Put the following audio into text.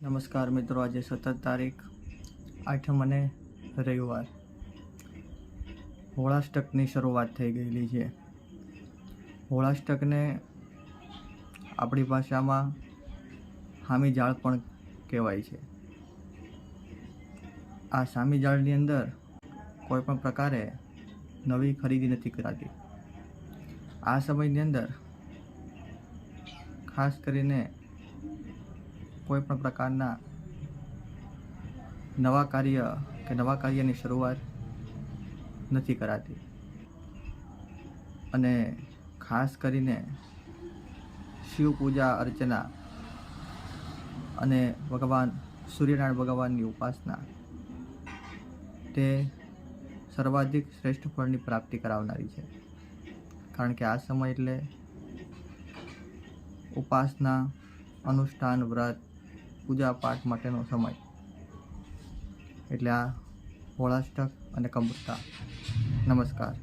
નમસ્કાર મિત્રો, આજે 17 તારીખ 8 અને રવિવાર હોળાષ્ટકની શરૂઆત થઈ ગયેલી છે. હોળાષ્ટકને આપણી ભાષામાં સામી જાળ પણ કહેવાય છે. આ સામી જાળની અંદર કોઈ પણ પ્રકારે નવી ખરીદી નથી કરાતી. આ સમયની અંદર ખાસ કરીને કોઈ પણ પ્રકારના નવા કાર્યની શરૂઆત નથી કરાતી. અને ખાસ કરીને શિવ પૂજા અર્ચના અને ભગવાન સૂર્યનારાયણ ભગવાનની ઉપાસના તે સર્વાધિક શ્રેષ્ઠ ફળની પ્રાપ્તિ કરાવનારી છે. કારણ કે આ સમય એટલે ઉપાસના, અનુષ્ઠાન, વ્રત, પૂજા પાઠ માટેનો સમય. એટલે આ હોળાષ્ટક અને કંબુસ્તા. નમસ્કાર.